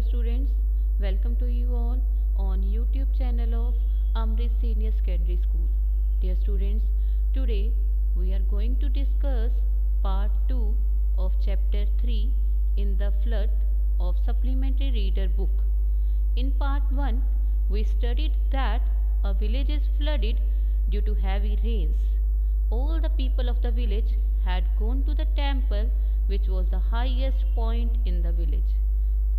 students, welcome to you all on YouTube channel of Amrit Senior Secondary School. Dear students, today we are going to discuss part 2 of chapter 3 in the flood of supplementary reader book. In part 1, we studied that a village is flooded due to heavy rains. All the people of the village had gone to the temple, which was the highest point in the village.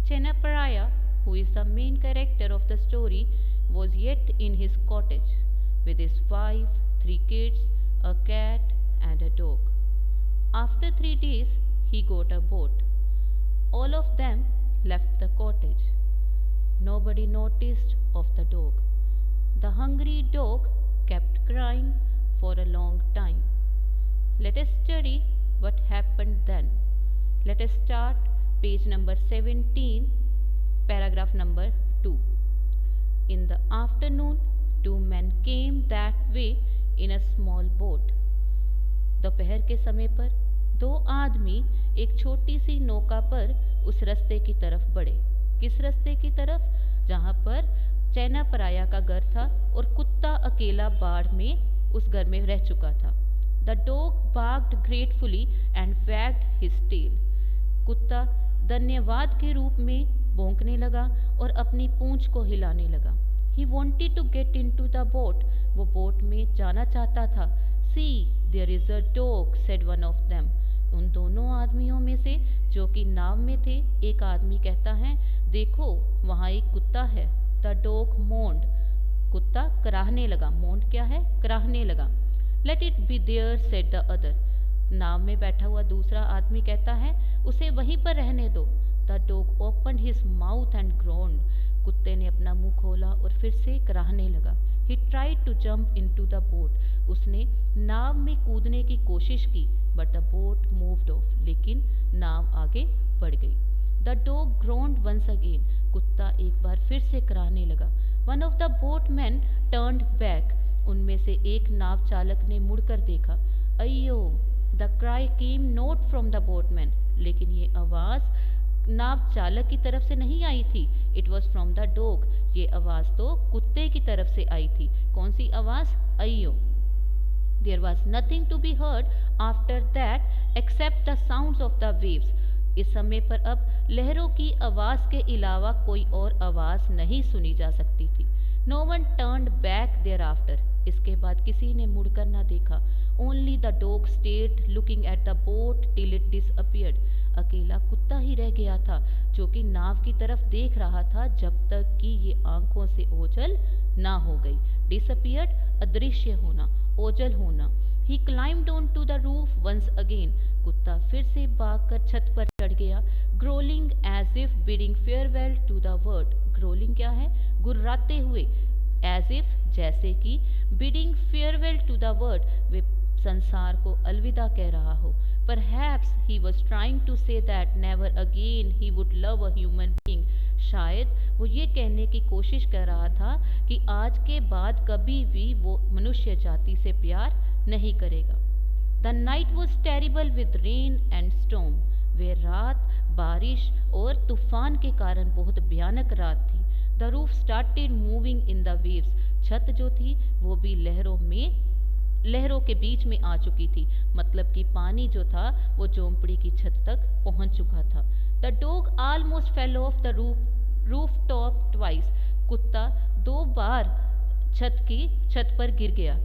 Chenaparaya, who is the main character of the story, was yet in his cottage with his wife, 3 kids, a cat, and a dog. After 3 days, he got a boat. All of them left the cottage. Nobody noticed of the dog. The hungry dog kept crying for a long time. Let us study what happened then. Let us start page number 17, paragraph number 2. In the afternoon, 2 men came that way in a small boat. दोपहर के समय पर 2 आदमी एक छोटी सी नौका पर उस रास्ते की तरफ बढ़े। किस रास्ते की तरफ? जहाँ पर चैनापराया का घर था और कुत्ता अकेला बाढ़ में उस घर में रह चुका था। The dog barked gratefully and wagged his tail. कुत्ता धन्यवाद के रूप में भौंकने लगा और अपनी पूंछ को हिलाने लगा। He wanted to get into the boat. वो बोट में जाना चाहता था। See, there is a dog, said one of them. उन दोनों आदमियों में से जो कि नाव में थे, एक आदमी कहता है, देखो वहाँ एक कुत्ता है। The dog moaned. कुत्ता कराहने लगा। मोन्ड क्या है? कराहने लगा। Let it be there, said the other. नाव में बैठा हुआ दूसरा आदमी कहता है, उसे वहीं पर रहने दो। The dog opened his mouth and groaned. कुत्ते ने अपना मुंह खोला और फिर से कराहने लगा। He tried to jump into the boat. उसने नाव में कूदने की कोशिश की, but the boat moved off. लेकिन नाव आगे बढ़ गई। The dog groaned once again. कुत्ता एक बार फिर से कराहने लगा। One of the boatmen turned back. उनमें से एक नाव चालक ने मुड़कर देखा। अय्यो! The cry came not from the boatman. लेकिन ये आवाज़ नाव चालक की तरफ से नहीं आई थी। It was from the dog. ये आवाज़ तो कुत्ते की तरफ से आई थी। कौन सी आवाज़? अय्यो! There was nothing to be heard after that except the sounds of the waves. इस समय पर अब लहरों की आवाज़ के अलावा कोई और आवाज़ नहीं सुनी जा सकती थी। No one turned back thereafter. इसके बाद किसी ने मुड़कर न देखा। Only the dog stayed looking at the boat till it disappeared. अकेला कुत्ता ही रह गया था जो कि नाव की तरफ देख रहा था जब तक कि ये आंखों से ओझल ना हो गई। Disappeared, अदृश्य होना, ओझल होना। He climbed on to the roof once again. कुत्ता फिर से भागकर छत पर चढ़ गया। Growling as if bidding farewell to the world. Growling क्या है? गुर्राते हुए। As if जैसे कि bidding farewell to the world, वे संसार को अलविदा कह रहा हो। Perhaps he was trying to say that never again he would love a human being. शायद वो ये कहने की कोशिश कर रहा था कि आज के बाद कभी भी वो मनुष्य जाति से प्यार नहीं करेगा। The night was terrible with rain and storm. वे रात बारिश और तूफान के कारण बहुत भयानक रात थी। The roof started moving in the waves. छत जो थी वो भी लहरों के बीच में आ चुकी थी। मतलब कि पानी जो था वो झोंपड़ी की छत तक पहुंच चुका था। The dog almost fell off the rooftop twice. कुत्ता 2 बार छत पर गिर गया।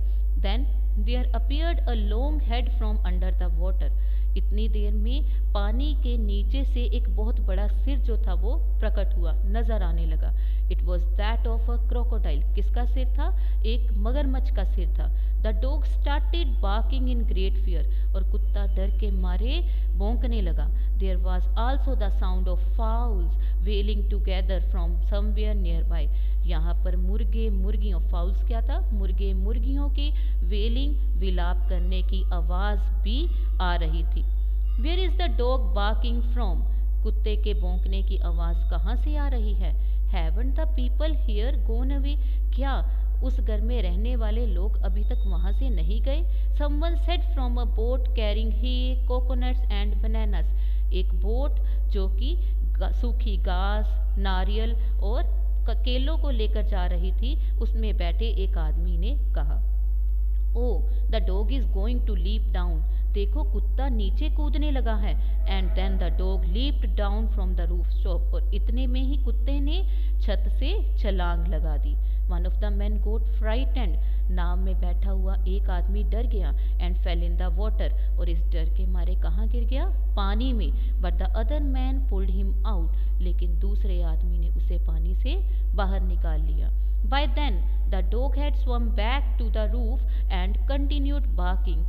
Then there appeared a long head from under the water. इतनी देर में पानी के नीचे से एक बहुत बड़ा सिर जो था वो प्रकट हुआ, नजर आने लगा। It was that of a crocodile. किसका सिर था? एक मगरमच्छ का सिर था। The dog started barking in great fear. और कुत्ता डर के मारे भौंकने लगा। There was also the sound of fowls wailing together from somewhere nearby. यहाँ पर मुर्गे मुर्गियों, फाउल्स क्या था? मुर्गे मुर्गियों की वेलिंग, विलाप करने की आवाज़ भी आ रही थी। Where is the dog barking from? कुत्ते के भौंकने की आवाज़ कहाँ से आ रही है? Haven't the people here gone away? क्या उस घर में रहने वाले लोग अभी तक वहाँ से नहीं गए? Someone said from a boat carrying hay, coconuts and bananas. एक बोट जो कि सूखी घास, नारियल और केलों को लेकर जा रही थी, उसमें बैठे एक आदमी ने कहा, oh the dog is going to leap down, देखो कुत्ता नीचे कूदने लगा है। And then the dog leaped down from the roof top, और इतने में ही कुत्ते ने छत से छलांग लगा दी। One of the man got frightened, नाव में बैठा हुआ एक आदमी डर गया। And fell in the water, और इस डर के मारे कहाँ गिर गया? पानी में। But the other man pulled him out, लेकिन दूसरे आदमी ने उसे पानी से बाहर निकाल लिया। By then, the dog had swum back to the roof and continued barking.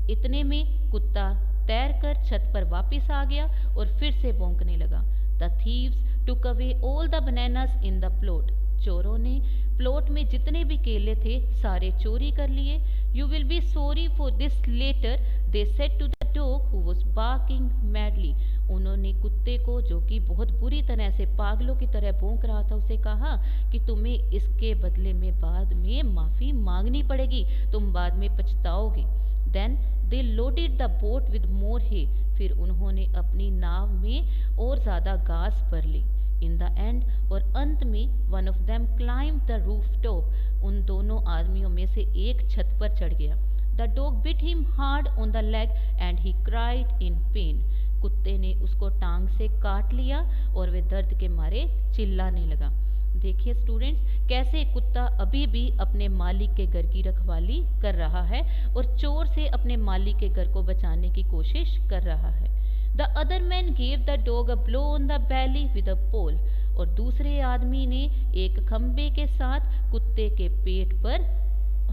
इतने में कुत्ता तैरकर छत पर वापस आ गया और फिर से भौंकने लगा। The thieves took away all the bananas in the plot. चोरों ने प्लॉट में जितने भी केले थे सारे चोरी कर लिए। You will be sorry for this later, they said to the dog who was barking madly. उन्होंने कुत्ते को, जो कि बहुत बुरी तरह से पागलों की तरह भौंक रहा था, उसे कहा कि तुम्हें इसके बदले में बाद में माफ़ी मांगनी पड़ेगी, तुम बाद में पछताओगे। Then they loaded the boat with more hay, फिर उन्होंने अपनी नाव में और ज़्यादा घास भर ली। इन द एंड, और अंत में, one of them climb the roof top, उन दोनों आदमियों में से एक छत पर चढ़ गया। The dog bit him hard on the leg and he cried in pen, कुत्ते ने उसको टांग से काट लिया और वे दर्द के मारे चिल्लाने लगा। देखिए स्टूडेंट्स, कैसे कुत्ता अभी भी अपने मालिक के घर की रखवाली कर रहा है और चोर से अपने मालिक के घर को बचाने की कोशिश कर रहा है। The other man gave the dog a blow on the belly with a pole, और दूसरे आदमी ने एक खंबे के साथ कुत्ते के पेट पर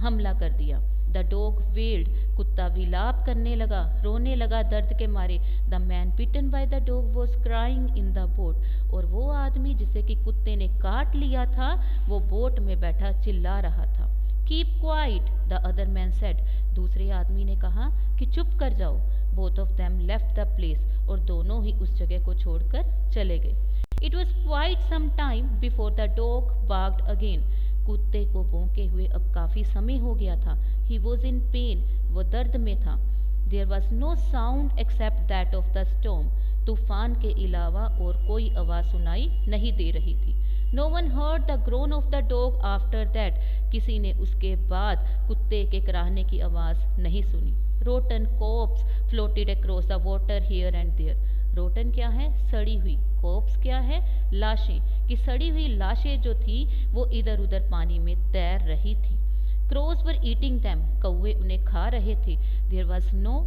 हमला कर दिया। द डॉग वेल्ड, कुत्ता विलाप करने लगा, रोने लगा दर्द के मारे। The man bitten by the dog was crying in the boat, और वो आदमी जिसे कि कुत्ते ने काट लिया था वो बोट में बैठा चिल्ला रहा था। Keep quiet, the other man said, दूसरे आदमी ने कहा कि चुप कर जाओ। Both of them left the place, और दोनों ही उस जगह को छोड़कर चले गए। It was quite some time before the dog barked again, कुत्ते को भौंके हुए अब काफ़ी समय हो गया था। ही वॉज इन पेन, वो दर्द में था। There was no sound except that of the storm, तूफान के अलावा और कोई आवाज़ सुनाई नहीं दे रही थी। No one heard the groan of the dog after that, किसी ने उसके बाद कुत्ते के कराहने की आवाज़ नहीं सुनी। Rotten corpses floated across the water here and there, rotten क्या है? सड़ी हुई। कॉप्स क्या है? लाशें, कि सड़ी हुई लाशें जो थी वो इधर उधर पानी में तैर रही थी। क्रोज वर ईटिंग दैम, कौवे उन्हें खा रहे थे। There was no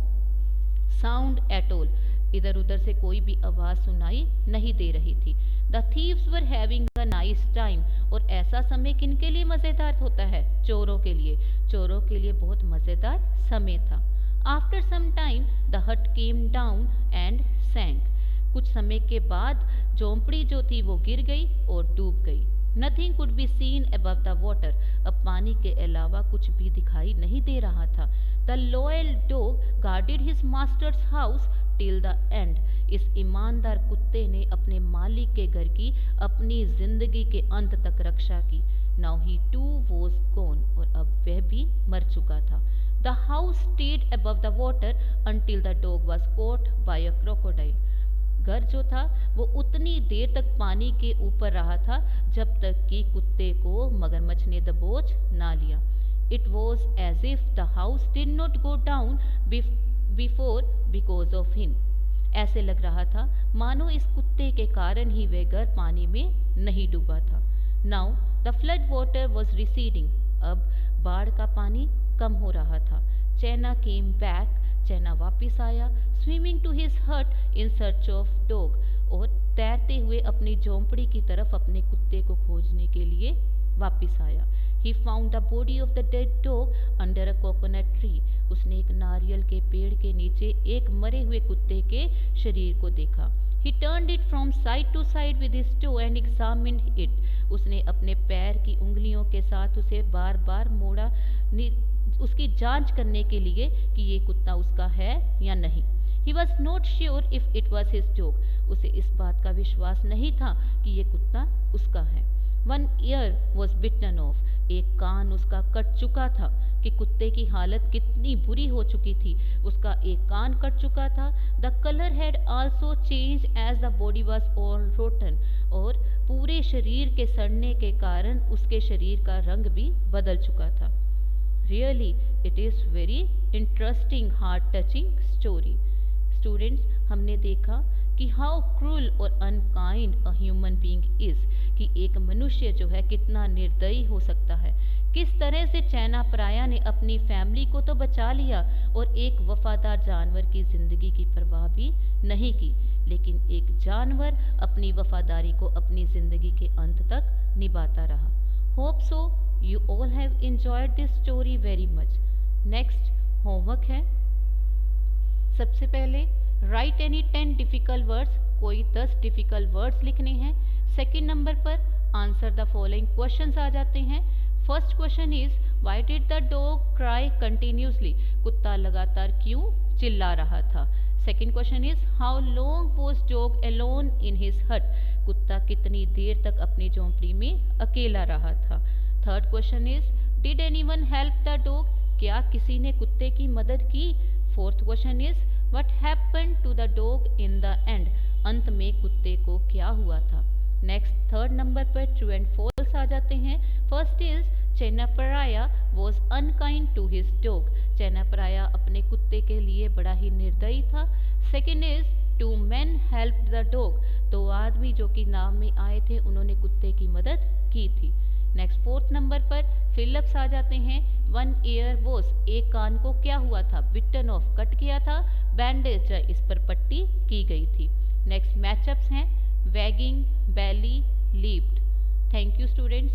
sound at all, इधर उधर से कोई भी आवाज़ सुनाई नहीं दे रही थी। The thieves were having a nice time, और ऐसा समय किन के लिए मज़ेदार होता है? चोरों के लिए। चोरों के लिए बहुत मज़ेदार समय था। आफ्टर सम टाइम द हट केम डाउन एंड सैंक, कुछ समय के बाद झोंपड़ी जो थी वो गिर गई और डूब गई। Nothing could be seen above the water, अब पानी के अलावा कुछ भी दिखाई नहीं दे रहा था। The loyal dog guarded his masters house till the end, इस ईमानदार कुत्ते ने अपने मालिक के घर की अपनी जिंदगी के अंत तक रक्षा की। Now he too was gone, और अब वह भी मर चुका था। The house stayed above the water until the dog was caught by a crocodile, घर जो था वो उतनी देर तक पानी के ऊपर रहा था जब तक कि कुत्ते को मगरमच्छ ने दबोच ना लिया। It was as if the house did not go down before because of him, ऐसे लग रहा था मानो इस कुत्ते के कारण ही वह घर पानी में नहीं डूबा था। Now the flood water was receding, अब बाढ़ का पानी कम हो रहा था। चैना केम बैक, चैना वापस आया। स्विमिंग टू हिज हट इन सर्च ऑफ डॉग, और तैरते हुए अपनी झोंपड़ी की तरफ अपने कुत्ते को खोजने के लिए वापस आया। He found the body of the dead dog under a coconut tree, उसने एक नारियल के पेड़ के नीचे एक मरे हुए कुत्ते के शरीर को देखा। He turned it from side to side with his toe and examined it, उसने अपने पैर की उंगलियों के साथ उसे बार बार मोड़ा, उसकी जांच करने के लिए कि ये कुत्ता उसका है या नहीं। He was not sure if it was his dog, उसे इस बात का विश्वास नहीं था कि ये कुत्ता उसका है। One ear was bitten off, एक कान उसका कट चुका था, कि कुत्ते की हालत कितनी बुरी हो चुकी थी, उसका एक कान कट चुका था। The colour had also change as the body was all rotten, और पूरे शरीर के सड़ने के कारण उसके शरीर का रंग भी बदल चुका था। Really it is very interesting heart touching story. Students, हमने देखा कि हाउ क्रूल और unkind a human being is, कि एक मनुष्य जो है कितना निर्दयी हो सकता है। किस तरह से चैना पराया ने अपनी फैमिली को तो बचा लिया और एक वफादार जानवर की ज़िंदगी की परवाह भी नहीं की, लेकिन एक जानवर अपनी वफादारी को अपनी ज़िंदगी के अंत तक निभाता रहा। Hope so you all have enjoyed this story very much. Next homework है, सबसे पहले राइट एनी 10 डिफ़िकल्ट वर्ड्स, कोई 10 डिफ़िकल्ट वर्ड्स लिखने हैं। सेकंड नंबर पर आंसर द फॉलोइंग क्वेश्चंस आ जाते हैं। First question is why did the dog cry continuously, कुत्ता लगातार क्यों चिल्ला रहा था। Second question is how long was dog alone in his हट, कुत्ता कितनी देर तक अपनी झोंपड़ी में अकेला रहा था। Third question is did anyone help the dog, क्या किसी ने कुत्ते की मदद की। Fourth question is what happened to the dog in the end, अंत में कुत्ते को क्या हुआ था। नेक्स्ट थर्ड नंबर पर ट्रू एंड फॉल्स आ जाते हैं। First is Chennaparaya was unkind to his dog, Chennaparaya अपने कुत्ते के लिए बड़ा ही निर्दयी था। Second is two man help the dog, दो आदमी जो कि नाव में आए थे उन्होंने कुत्ते की मदद की थी। नेक्स्ट फोर्थ नंबर पर फिलअप्स आ जाते हैं। वन ईयर वॉज, एक कान को क्या हुआ था, बिटन ऑफ कट किया था, बैंडेज इस पर पट्टी की गई थी। नेक्स्ट मैचअप्स हैं wagging, belly, leaped. Thank you students.